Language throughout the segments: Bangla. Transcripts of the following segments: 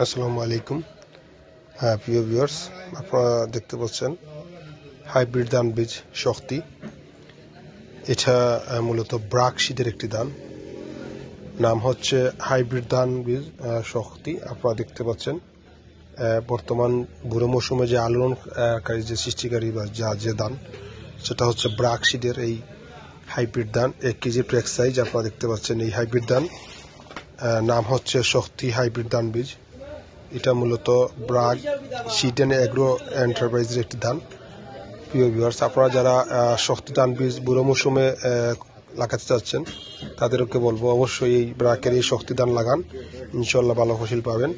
আসসালামু আলাইকুম। হ্যাঁ, প্রিয় ভিউয়ার্স, আপনারা দেখতে পাচ্ছেন হাইব্রিড ধান বীজ শক্তি। এটা মূলত ব্রাক শীতের একটি ধান, নাম হচ্ছে হাইব্রিড ধান বীজ শক্তি। আপনারা দেখতে পাচ্ছেন বর্তমান বুড়ো মৌসুমে যে আলোড়নকারী যে সৃষ্টিকারী বা যে ধান, সেটা হচ্ছে ব্রাক শীতের এই হাইব্রিড ধান। 1 কেজি প্রেক সাইজ আপনারা দেখতে পাচ্ছেন। এই হাইব্রিড ধান নাম হচ্ছে শক্তি হাইব্রিড ধান বীজ। এটা মূলত ব্রাক সিড অ্যান্ড এগ্রো এন্টারপ্রাইজের একটি ধান। প্রিয় ভিউয়ার্স, আপনারা যারা শক্তি ধান বীজ বুড়ো মৌসুমে লাগাতে চাচ্ছেন, তাদেরকে বলবো অবশ্যই এই ব্রাকের এই শক্তি ধান লাগান, ইনশাল্লাহ ভালো ফসল পাবেন।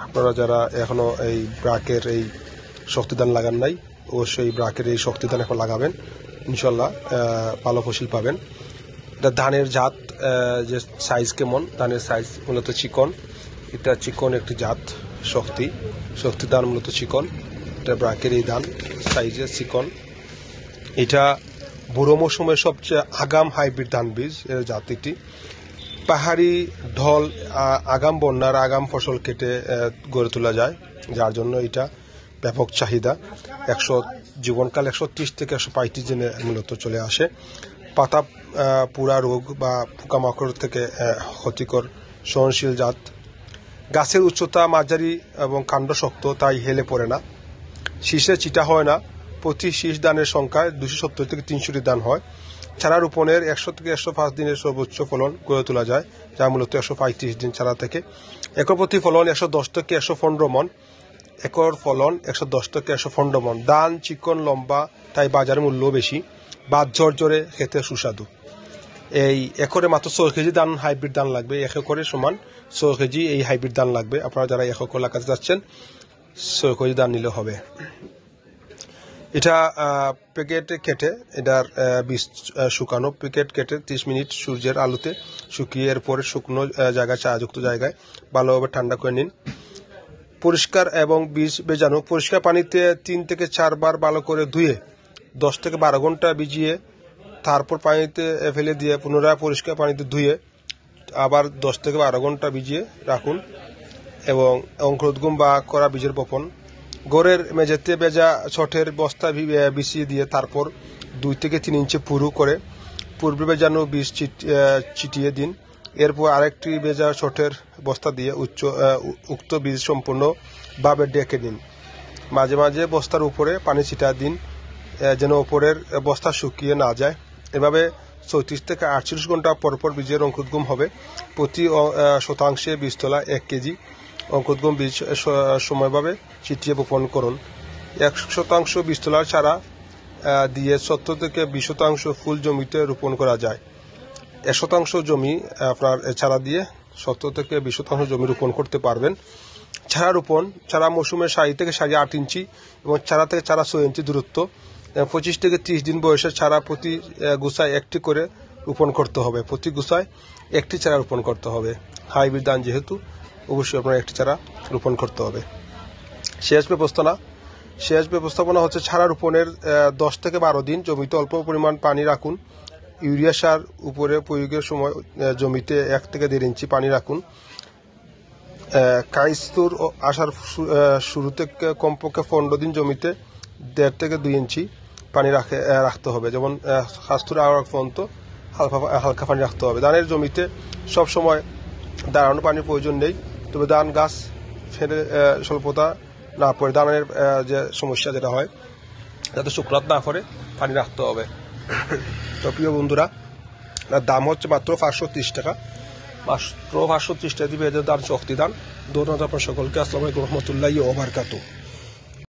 আপনারা যারা এখনো এই ব্রাকের এই শক্তি ধান লাগান নাই, অবশ্যই এই ব্রাকের এই শক্তি ধান এখন লাগাবেন, ইনশাল্লাহ ভালো ফসল পাবেন। এটা ধানের জাত, যে সাইজ কেমন, ধানের সাইজ মূলত চিকন। এটা চিকন একটি জাত শক্তি ধান মূলত চিকন। এটা ব্রাকের এই ধান সাইজে চিকন। এটা বুড়ো মৌসুমের সবচেয়ে আগাম হাইব্রিড ধান বীজ এর জাত এটি। পাহাড়ি ঢল আগাম বন্যার আগাম ফসল কেটে গড়ে তোলা যায়, যার জন্য এটা ব্যাপক চাহিদা। জীবনকাল 130 থেকে 135 দিনে মূলত চলে আসে। পাতা পুরা রোগ বা পোকামাকড় থেকে ক্ষতিকর সহনশীল জাত। গাছের উচ্চতা মাঝারি এবং কাণ্ড শক্ত, তাই হেলে পড়ে না। শীষে চিটা হয় না। প্রতি শীষ দানের সংখ্যায় 270 থেকে 300টি দান হয়। চারা রোপণের 100 থেকে 105 দিনের সর্বোচ্চ ফলন গড়ে তোলা যায়, যা মূলত 135 দিন চারা থেকে। একর প্রতি ফলন 110 থেকে 115 মন। একর ফলন 110 থেকে 115 মন। দান চিকন লম্বা, তাই বাজারে মূল্য বেশি। বাদ ঝরঝরে, খেতে সুস্বাদু। এই একরে মাত্র 6 কেজি ধান হাইব্রিড ধান লাগবে। 1 একরে সমান 6 কেজি এই হাইব্রিড ধান লাগবে। আপনারা যারা 1 একর লাগাতে যাচ্ছেন, 6 কেজি ধান নিলে হবে। এটা প্যাকেটে কেটে, এটার বীজ শুকানো, প্যাকেট কেটে 30 মিনিট সূর্যের আলোতে শুকিয়ে এরপরে শুকনো জায়গায়, ছায়াযুক্ত জায়গায় ভালোভাবে ঠান্ডা করে নিন। পরিষ্কার এবং বীজ ভেজানো। পরিষ্কার পানিতে 3 থেকে 4 বার ভালো করে ধুয়ে 10 থেকে 12 ঘন্টা ভিজিয়ে তারপর পানিতে ফেলে দিয়ে পুনরায় পরিষ্কার পানিতে ধুয়ে আবার 10 থেকে 12 ঘন্টা ভিজিয়ে রাখুন। এবং অঙ্কুরোদ্গম বা করা বীজের বপন। ঘরের মেঝেতে ভেজা ছটের বস্তা বিছিয়ে দিয়ে তারপর 2 থেকে 3 ইঞ্চি পুরু করে পূর্বে ভেজানো বীজ ছিটিয়ে দিন। এরপর আরেকটি ভেজা ছটের বস্তা দিয়ে উক্ত বীজ সম্পূর্ণভাবে ঢেকে দিন। মাঝে মাঝে বস্তার উপরে পানি ছিটা দিন, যেন উপরের বস্তা শুকিয়ে না যায়। এভাবে 34 থেকে 48 ঘন্টা পরপর বীজের অঙ্কুরোদ্গম হবে। প্রতি শতাংশে বীজতলা 1 কেজি অঙ্কুরোদ্গম বীজ সময়ভাবে ছিটিয়ে বপন করুন। 1% বীজতলার চারা দিয়ে 70 থেকে 20% ফুল জমিতে রোপণ করা যায়। 1% জমি আপনার চারা দিয়ে 70 থেকে 20% জমি রোপণ করতে পারবেন। চারা রোপণ। চারা মৌসুমের সারি থেকে সারি 8 ইঞ্চি এবং চারা থেকে চারা 6 ইঞ্চি দূরত্ব। 25 থেকে 30 দিন বয়সের চারা প্রতি গুছায় একটি করে রোপণ করতে হবে। প্রতি গুছায় একটি চারা রোপণ করতে হবে। হাইব্রিড ধান যেহেতু, অবশ্যই আপনার একটি চারা রোপণ করতে হবে। সেচ ব্যবস্থাপনা হচ্ছে চারা রোপণের 10 থেকে 12 দিন জমিতে অল্প পরিমাণ পানি রাখুন। ইউরিয়া সার উপরে প্রয়োগের সময় জমিতে 1 থেকে 1.5 ইঞ্চি পানি রাখুন। কাইস্তুর আসার শুরুতে কমপক্ষে 15 দিন জমিতে 1.5 থেকে 2 ইঞ্চি পানি রাখতে হবে। যেমন কাস্তুর আওয়ার পর্যন্ত হালকা পানি রাখতে হবে। ধানের জমিতে সব সময় দাঁড়ানো পানির প্রয়োজন নেই, তবে ধান গাছ ফেলে স্বল্পতা না পড়ে, ধানের যে সমস্যা যেটা হয় যাতে শুকনাত না করে পানি রাখতে হবে। তো প্রিয় বন্ধুরা, দাম হচ্ছে মাত্র 530 টাকা। মাত্র 530 টাকা দিবে এদের ধান শক্তি ধান। ধন্যবাদ আপনার সকলকে। আসসালামু আলাইকুম রহমতুল্লাহি ওয়া বারাকাতুহু।